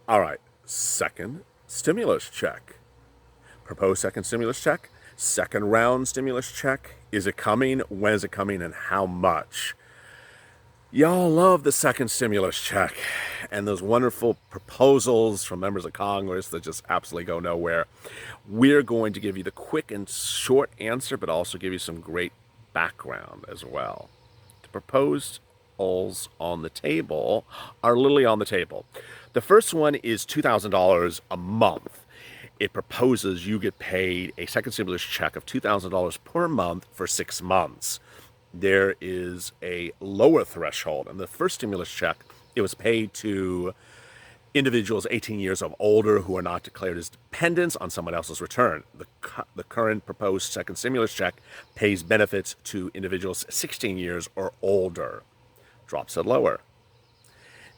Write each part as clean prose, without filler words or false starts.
All right, second stimulus check. Proposed second stimulus check. Second round stimulus check. Is it coming? When is it coming? And how much? Y'all love the second stimulus check and those wonderful proposals from members of Congress that just absolutely go nowhere. We're going to give you the quick and short answer, but also give you some great background as well. The proposals on the table are literally on the table. The first one is $2,000 a month. It proposes you get paid a second stimulus check of $2,000 per month for 6 months. There is a lower threshold. In the first stimulus check, it was paid to individuals 18 years of older who are not declared as dependents on someone else's return. The current proposed second stimulus check pays benefits to individuals 16 years or older, drops it lower.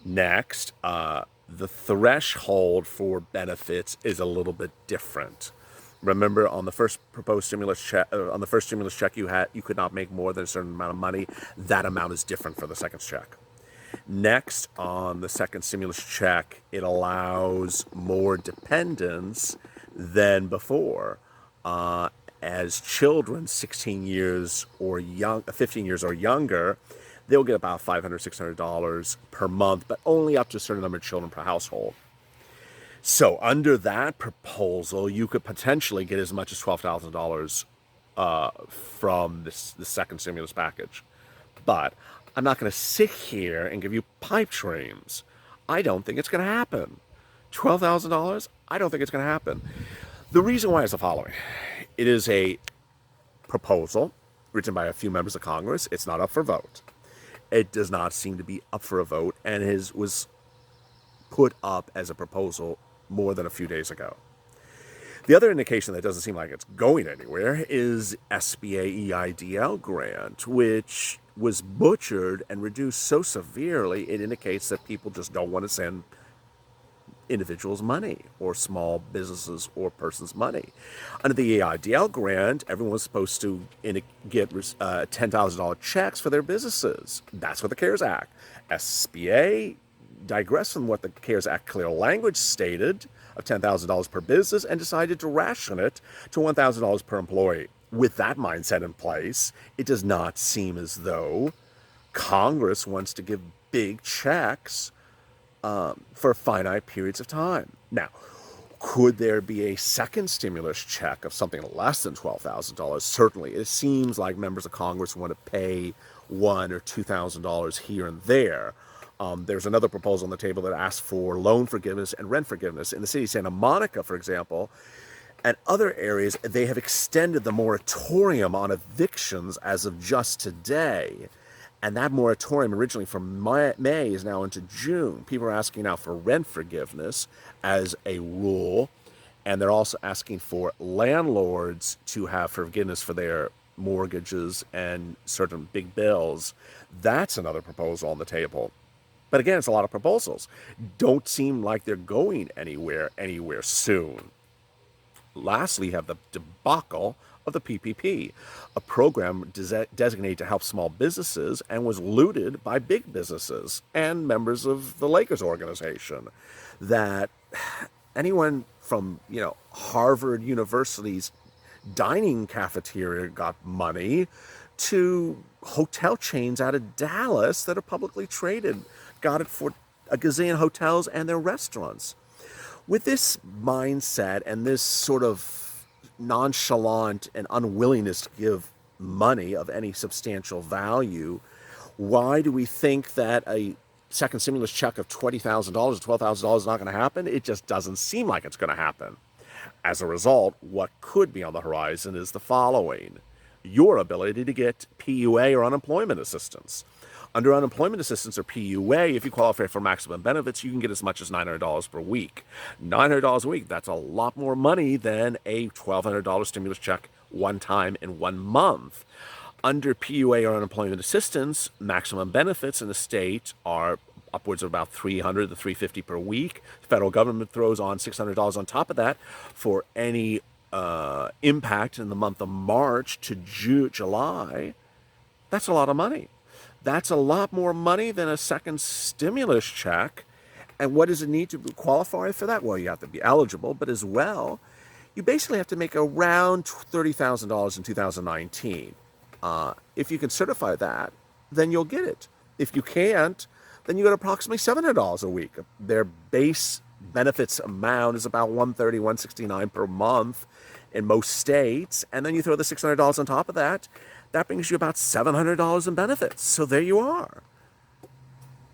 Next, the threshold for benefits is a little bit different. Remember, on the first proposed stimulus check, on the first stimulus check you could not make more than a certain amount of money. That amount is different for the second check. Next, on the second stimulus check, it allows more dependents than before. As children 16 years or 15 years or younger, they'll get about $500, $600 per month, but only up to a certain number of children per household. So under that proposal, you could potentially get as much as $12,000 from the second stimulus package. But I'm not going to sit here and give you pipe dreams. I don't think it's going to happen. $12,000? I don't think it's going to happen. The reason why is the following. It is a proposal written by a few members of Congress. It's not up for vote. It does not seem to be up for a vote, and was put up as a proposal more than a few days ago. The other indication that doesn't seem like it's going anywhere is SBA EIDL grant, which was butchered and reduced so severely it indicates that people just don't want to send individuals money or small businesses or persons money. Under the EIDL grant, everyone was supposed to get $10,000 checks for their businesses. That's what the CARES Act. SBA digressed from what the CARES Act clear language stated of $10,000 per business and decided to ration it to $1,000 per employee. With that mindset in place, it does not seem as though Congress wants to give big checks for finite periods of time. Now, could there be a second stimulus check of something less than $12,000? Certainly. It seems like members of Congress want to pay $1,000 or $2,000 here and there. There's another proposal on the table that asks for loan forgiveness and rent forgiveness. In the city of Santa Monica, for example, and other areas, they have extended the moratorium on evictions as of just today. And that moratorium, originally from May, is now into June. People are asking now for rent forgiveness as a rule. And they're also asking for landlords to have forgiveness for their mortgages and certain big bills. That's another proposal on the table. But again, it's a lot of proposals. Don't seem like they're going anywhere soon. Lastly, you have the debacle of the PPP, a program designated to help small businesses and was looted by big businesses and members of the Lakers organization. That anyone from, Harvard University's dining cafeteria got money to hotel chains out of Dallas that are publicly traded got it for a gazillion hotels and their restaurants. With this mindset and this sort of nonchalant and unwillingness to give money of any substantial value, why do we think that a second stimulus check of $20,000 or $12,000 is not going to happen? It just doesn't seem like it's going to happen. As a result, what could be on the horizon is the following: your ability to get PUA or unemployment assistance. Under unemployment assistance or PUA, if you qualify for maximum benefits, you can get as much as $900 per week. $900 a week, that's a lot more money than a $1,200 stimulus check one time in 1 month. Under PUA or unemployment assistance, maximum benefits in the state are upwards of about $300 to $350 per week. The federal government throws on $600 on top of that for any impact in the month of March to July. That's a lot of money. That's a lot more money than a second stimulus check. And what does it need to qualify for that? Well, you have to be eligible, but as well, you basically have to make around $30,000 in 2019. If you can certify that, then you'll get it. If you can't, then you get approximately $700 a week. Their base benefits amount is about $130, $169 per month in most states, and then you throw the $600 on top of that. That brings you about $700 in benefits. So there you are.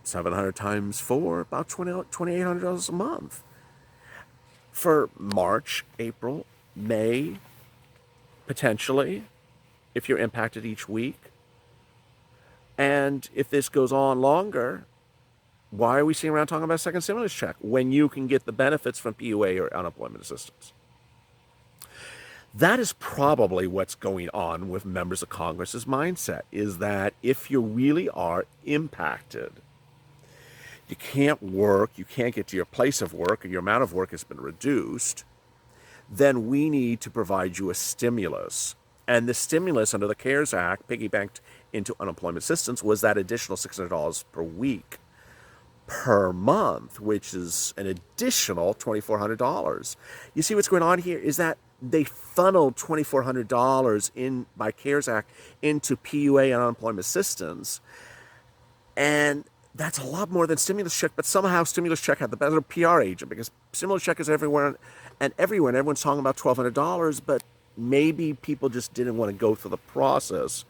700 times 4, about $2,800 a month. For March, April, May, potentially, if you're impacted each week. And if this goes on longer, why are we sitting around talking about a second stimulus check when you can get the benefits from PUA or unemployment assistance? That is probably what's going on with members of Congress's mindset, is that if you really are impacted, you can't work, you can't get to your place of work, or your amount of work has been reduced, then we need to provide you a stimulus. And the stimulus under the CARES Act, piggybacked into unemployment assistance, was that additional $600 per week per month, which is an additional $2,400. You see what's going on here is that they funneled $2,400 in by CARES Act into PUA and unemployment assistance. And that's a lot more than stimulus check, but somehow stimulus check had the better PR agent, because stimulus check is everywhere, and everyone's talking about $1,200, but maybe people just didn't want to go through the process,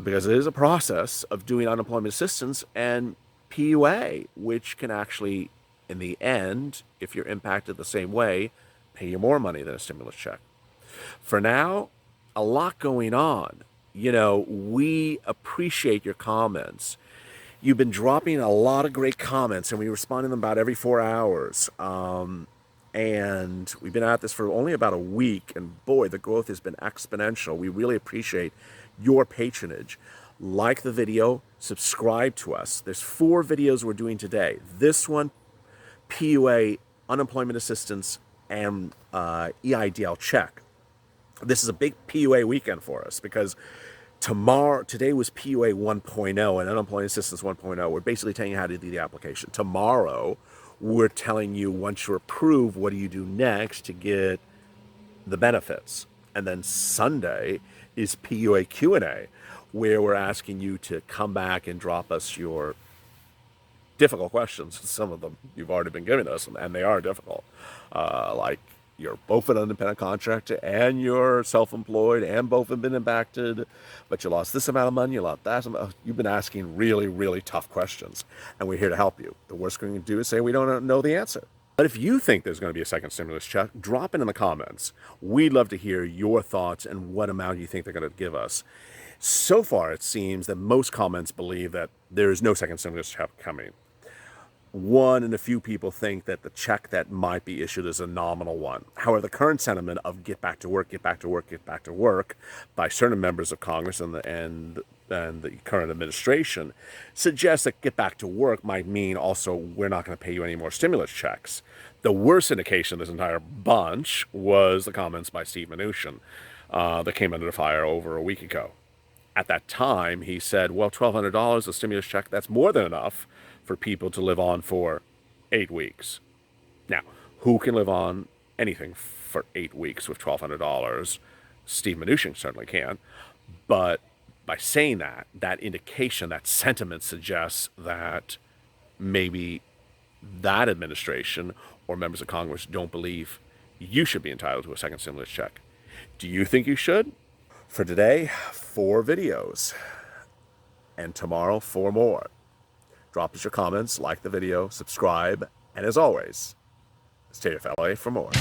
because it is a process of doing unemployment assistance and PUA, which can actually, in the end, if you're impacted the same way, pay you more money than a stimulus check. For now, a lot going on. You know, we appreciate your comments. You've been dropping a lot of great comments, and we respond to them about every 4 hours. And we've been at this for only about a week, and boy, the growth has been exponential. We really appreciate your patronage. Like the video, subscribe to us. There's 4 videos we're doing today. This one, PUA, unemployment assistance, and EIDL check. This is a big PUA weekend for us, because today was PUA 1.0 and unemployment assistance 1.0. We're basically telling you how to do the application. Tomorrow, we're telling you, once you're approved, what do you do next to get the benefits. And then Sunday is PUA Q&A, where we're asking you to come back and drop us your difficult questions. Some of them you've already been giving us, and they are difficult. Like, you're both an independent contractor and you're self-employed and both have been impacted, but you lost this amount of money, you lost that amount. You've been asking really, really tough questions, and we're here to help you. The worst thing you can do is say we don't know the answer. But if you think there's going to be a second stimulus check, drop it in the comments. We'd love to hear your thoughts and what amount you think they're going to give us. So far, it seems that most comments believe that there is no second stimulus check coming. One and a few people think that the check that might be issued is a nominal one. However, the current sentiment of get back to work, get back to work, get back to work by certain members of Congress and the current administration suggests that get back to work might mean also we're not going to pay you any more stimulus checks. The worst indication of this entire bunch was the comments by Steve Mnuchin that came under fire over a week ago. At that time, he said, well, $1,200, a stimulus check, that's more than enough for people to live on for 8 weeks. Now, who can live on anything for 8 weeks with $1,200? Steve Mnuchin certainly can. But by saying that, that indication, that sentiment suggests that maybe that administration or members of Congress don't believe you should be entitled to a second stimulus check. Do you think you should? For today, 4 videos. And tomorrow, 4 more. Drop us your comments, like the video, subscribe, and as always, stay with LA for more.